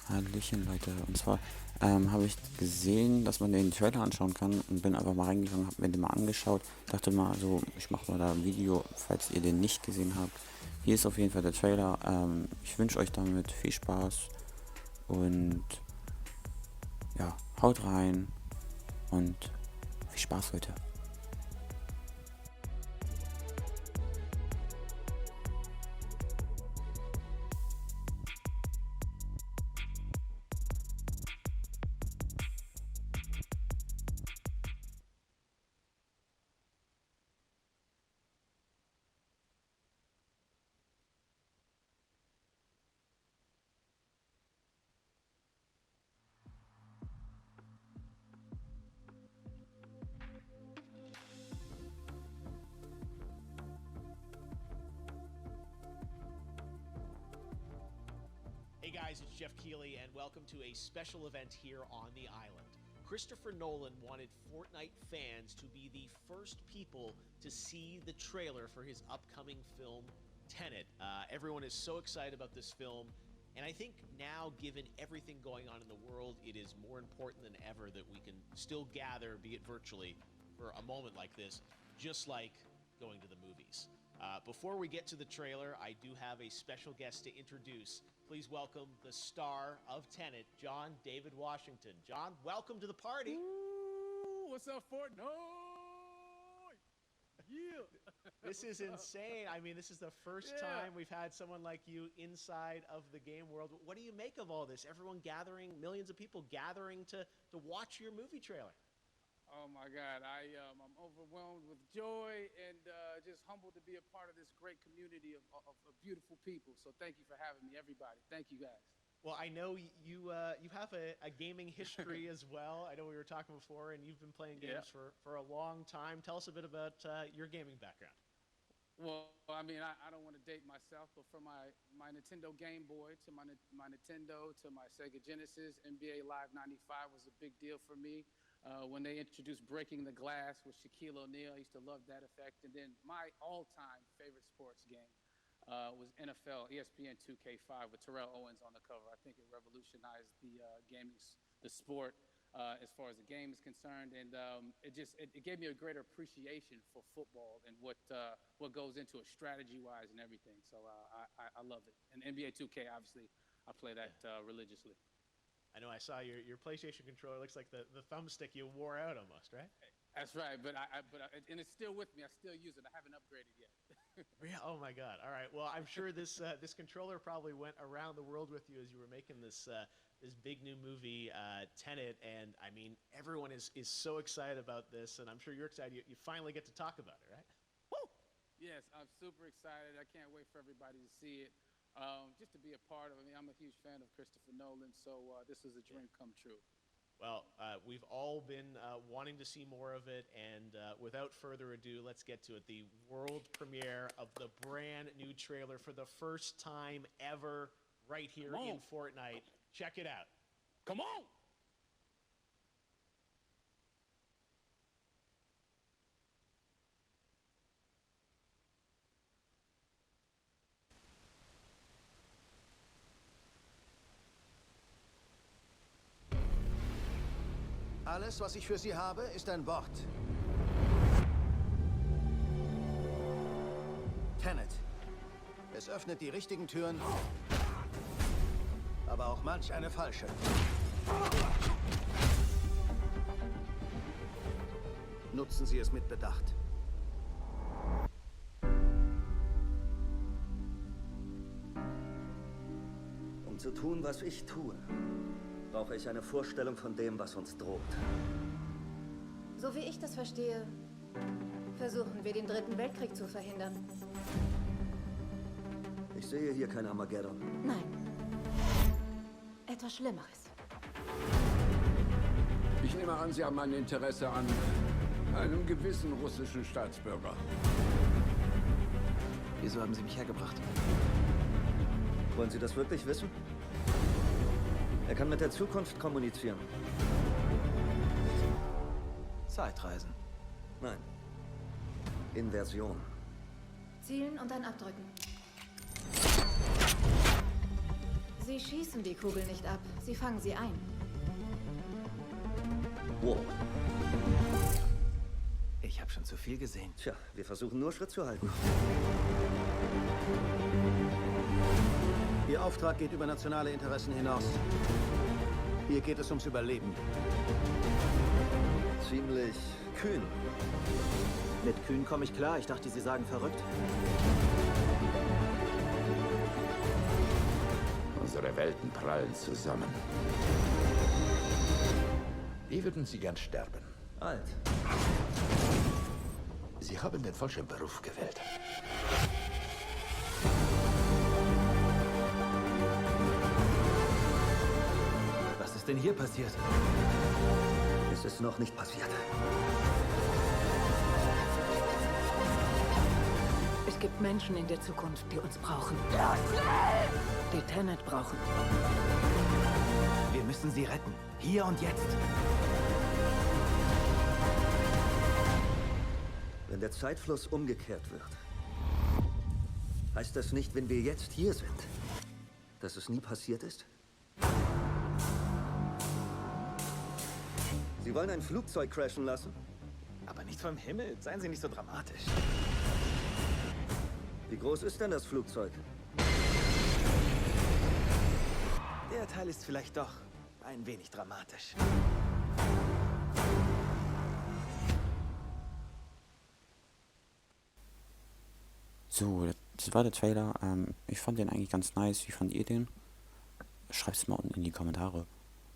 Hallöchen Leute, und zwar habe ich gesehen, dass man den Trailer anschauen kann und bin einfach mal reingegangen, habe mir den mal angeschaut, dachte mal so, ich mache mal da ein Video, falls ihr den nicht gesehen habt. Hier ist auf jeden Fall der Trailer, ich wünsche euch damit viel Spaß und ja, haut rein und viel Spaß heute. Hey guys, it's Jeff Keighley, and welcome to a special event here on the island. Christopher Nolan wanted Fortnite fans to be the first people to see the trailer for his upcoming film, TENET. Everyone is so excited about this film, and I think now, given everything going on in the world, it is more important than ever that we can still gather, be it virtually, for a moment like this, just like going to the movies. Before we get to the trailer, I do have a special guest to introduce. Please welcome the star of TENET, John David Washington. John, welcome to the party. Ooh, what's up, Fortnite? Yeah. This is insane. I mean, this is the first time we've had someone like you inside of the game world. What do you make of all this? Everyone gathering, millions of people gathering to watch your movie trailer. Oh my God, I'm overwhelmed with joy and just humbled to be a part of this great community of beautiful people. So thank you for having me, everybody. Thank you, guys. Well, I know you have a gaming history as well. I know we were talking before, and you've been playing games for a long time. Tell us a bit about your gaming background. Well, I mean, I don't want to date myself, but from my Nintendo Game Boy to my Nintendo to my Sega Genesis, NBA Live 95 was a big deal for me. When they introduced Breaking the Glass with Shaquille O'Neal, I used to love that effect. And then my all-time favorite sports game was NFL ESPN 2K5 with Terrell Owens on the cover. I think it revolutionized the sport as far as the game is concerned, and it gave me a greater appreciation for football and what goes into it strategy-wise and everything. So I love it. And NBA 2K, obviously, I play that religiously. I know I saw your PlayStation controller. Looks like the thumbstick you wore out almost, right? That's right, but and it's still with me. I still use it. I haven't upgraded yet. Yeah. Oh my God. All right. Well, I'm sure this controller probably went around the world with you as you were making this big new movie, TENET, and I mean everyone is so excited about this, and I'm sure you're excited. You finally get to talk about it, right? Woo! Yes, I'm super excited. I can't wait for everybody to see it. Just to be a part of it. I mean, I'm a huge fan of Christopher Nolan, so this is a dream come true. Well, we've all been wanting to see more of it, and without further ado, let's get to it. The world premiere of the brand new trailer for the first time ever right here in Fortnite. Check it out. Come on! Alles, was ich für Sie habe, ist ein Wort. TENET. Es öffnet die richtigen Türen, aber auch manch eine falsche. Nutzen Sie es mit Bedacht. Um zu tun, was ich tue, brauche ich eine Vorstellung von dem, was uns droht. So wie ich das verstehe, versuchen wir, den Dritten Weltkrieg zu verhindern. Ich sehe hier kein Armageddon. Nein. Etwas Schlimmeres. Ich nehme an, Sie haben ein Interesse an einem gewissen russischen Staatsbürger. Wieso haben Sie mich hergebracht? Wollen Sie das wirklich wissen? Er kann mit der Zukunft kommunizieren. Zeitreisen. Nein. Inversion. Zielen und dann abdrücken. Sie schießen die Kugel nicht ab, sie fangen sie ein. Wow. Ich habe schon zu viel gesehen. Tja, wir versuchen nur Schritt zu halten. Ihr Auftrag geht über nationale Interessen hinaus. Hier geht es ums Überleben. Ziemlich kühn. Mit Kühn komme ich klar. Ich dachte, Sie sagen verrückt. Unsere Welten prallen zusammen. Wie würden Sie gern sterben? Alt. Sie haben den falschen Beruf gewählt. Was ist denn hier passiert? Es ist noch nicht passiert. Es gibt Menschen in der Zukunft, die uns brauchen. Die TENET brauchen. Wir müssen sie retten. Hier und jetzt. Wenn der Zeitfluss umgekehrt wird, heißt das nicht, wenn wir jetzt hier sind, dass es nie passiert ist? Sie wollen ein Flugzeug crashen lassen? Aber nicht vom Himmel. Seien Sie nicht so dramatisch. Wie groß ist denn das Flugzeug? Der Teil ist vielleicht doch ein wenig dramatisch. So, das war der Trailer. Ich fand den eigentlich ganz nice. Wie fand ihr den? Schreibt es mal unten in die Kommentare.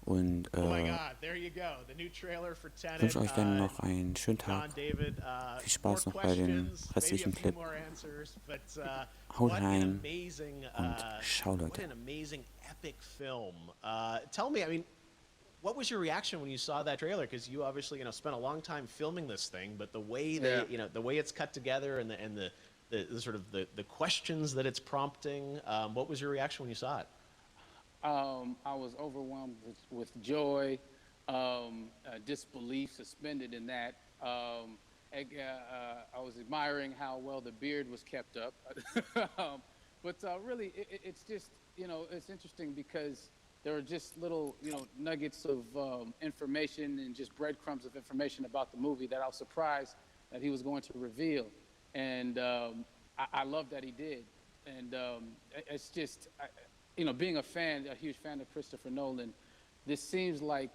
Und Oh my God, there you go. The new trailer for Tenet. wünsche euch dann noch einen schönen Tag. David, Viel Spaß more noch bei dem questions, restlichen maybe a few Clip. more answers, but, Haut what rein an amazing, und schau, what Leute. an amazing epic film. Tell me, I mean, what was your reaction when you saw that trailer? Because you obviously, spent a long time filming this thing, but the way they, the way it's cut together and the sort of the questions that it's prompting, what was your reaction when you saw it? I was overwhelmed with joy, disbelief, suspended in that. I was admiring how well the beard was kept up. But really, it's just, it's interesting because there are just little, nuggets of information and just breadcrumbs of information about the movie that I was surprised that he was going to reveal. And I love that he did. And it's just... being a huge fan of Christopher Nolan, this seems like,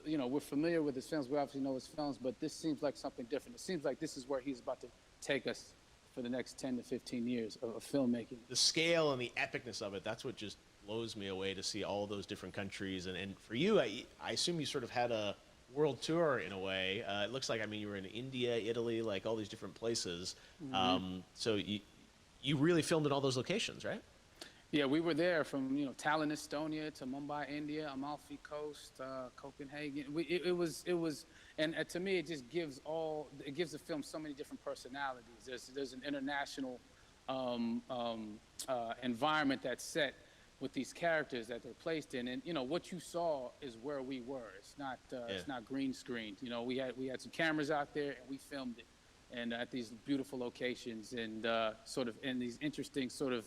we're familiar with his films, we obviously know his films, but this seems like something different. It seems like this is where he's about to take us for the next 10 to 15 years of filmmaking. The scale and the epicness of it, that's what just blows me away to see all those different countries. And for you, I assume you sort of had a world tour in a way. It looks like, you were in India, Italy, like all these different places. Mm-hmm. So you really filmed in all those locations, right? Yeah, we were there from Tallinn, Estonia, to Mumbai, India, Amalfi Coast, Copenhagen. It was, and to me, it just gives the film so many different personalities. There's an international environment that's set with these characters that they're placed in, and what you saw is where we were. It's not green screened. We had some cameras out there and we filmed it, and at these beautiful locations and sort of in these interesting sort of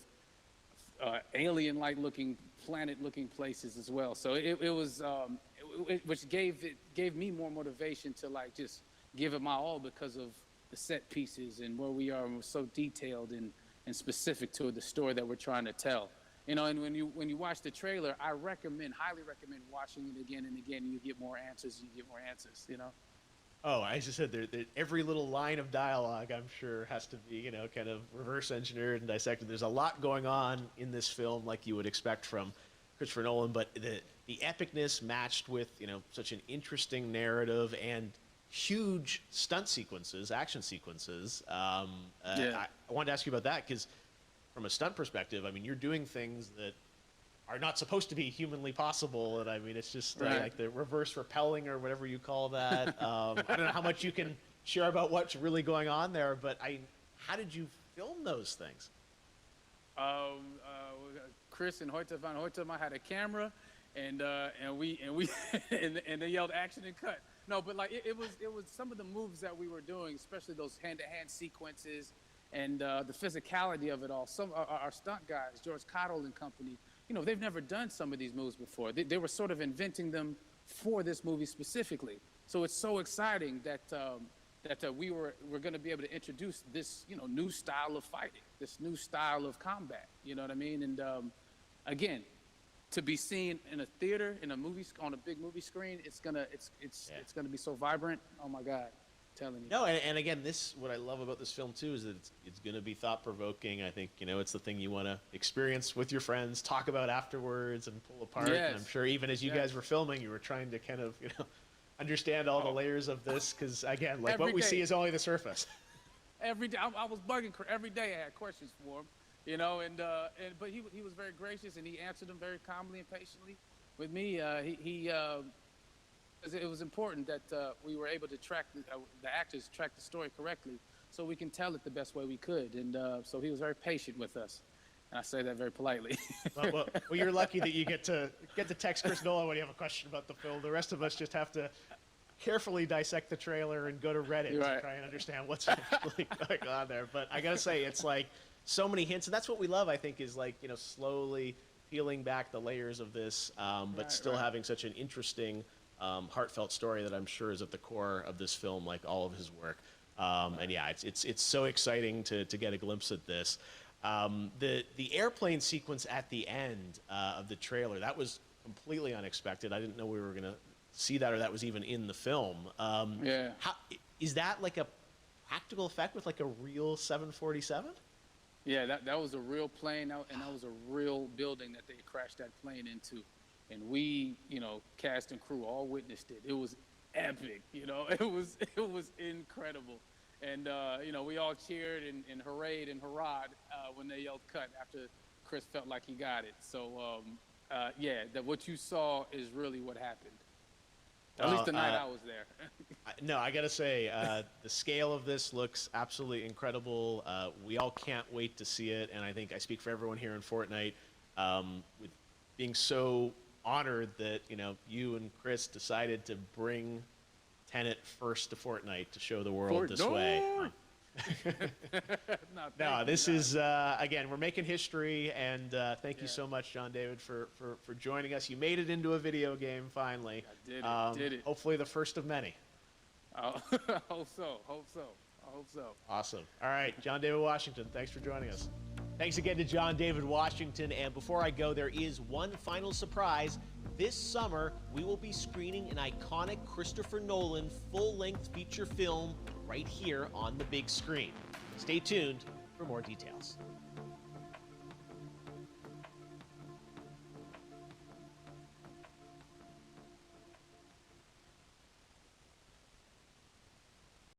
alien-like looking, planet-looking places as well. So it was, which gave me more motivation to just give it my all because of the set pieces and where we are, and we're so detailed and specific to the story that we're trying to tell. And when you watch the trailer, I highly recommend watching it again and again. And you get more answers. Oh, I just said every little line of dialogue, I'm sure, has to be, kind of reverse engineered and dissected. There's a lot going on in this film, like you would expect from Christopher Nolan, but the epicness matched with, such an interesting narrative and huge stunt sequences, action sequences. I wanted to ask you about that because from a stunt perspective, you're doing things that are not supposed to be humanly possible, and it's just like the reverse rappelling or whatever you call that. I don't know how much you can share about what's really going on there, but how did you film those things? Chris and Hoyte van Hoytema had a camera, and they yelled action and cut. No, but it was some of the moves that we were doing, especially those hand-to-hand sequences and the physicality of it all. Some our stunt guys, George Cottle and company, they've never done some of these movies before. They were sort of inventing them for this movie specifically. So it's so exciting that we're going to be able to introduce this, new style of fighting, this new style of combat. You know what I mean? And again, to be seen in a theater, in a movie, on a big movie screen, it's gonna be so vibrant. Oh my God, I'm telling you. No, and again, what I love about this film too is that it's gonna be thought provoking. I think it's the thing you want to experience with your friends, talk about afterwards, and pull apart. Yes. And I'm sure even as you guys were filming, you were trying to kind of understand all the layers of this, because again, like what we see is only the surface. Every day, I was bugging. Every day I had questions for him. But he was very gracious, and he answered them very calmly and patiently with me. It was important that we were able to track the actors track the story correctly, so we can tell it the best way we could. And so he was very patient with us, and I say that very politely. well, you're lucky that you get to text Chris Nolan when you have a question about the film. The rest of us just have to carefully dissect the trailer and go to Reddit to try and understand what's actually going on there. But I gotta say, it's like so many hints, and that's what we love, I think, is like, slowly peeling back the layers of this, but still having such an interesting, heartfelt story that I'm sure is at the core of this film, like all of his work. And yeah, it's so exciting to get a glimpse at this. The airplane sequence at the end of the trailer, that was completely unexpected. I didn't know we were gonna see that, or that was even in the film. Is that like a practical effect with like a real 747? Yeah, that was a real plane, and that was a real building that they crashed that plane into. And we, cast and crew all witnessed it. It was epic, it was incredible. And, we all cheered and hurrayed and hurrahed when they yelled cut after Chris felt like he got it. So, that what you saw is really what happened. At least the night I was there. No, I gotta say, the scale of this looks absolutely incredible. We all can't wait to see it, and I think I speak for everyone here in Fortnite, with being so honored that you and Chris decided to bring TENET first to Fortnite to show the world this way. No, this is again, we're making history, and thank you so much, John David, for joining us. You made it into a video game finally. I did it. Hopefully the first of many. I hope so. Awesome. All right, John David Washington, thanks for joining us. Thanks again to John David Washington. And before I go, there is one final surprise. This summer, we will be screening an iconic Christopher Nolan full-length feature film right here on the big screen. Stay tuned for more details.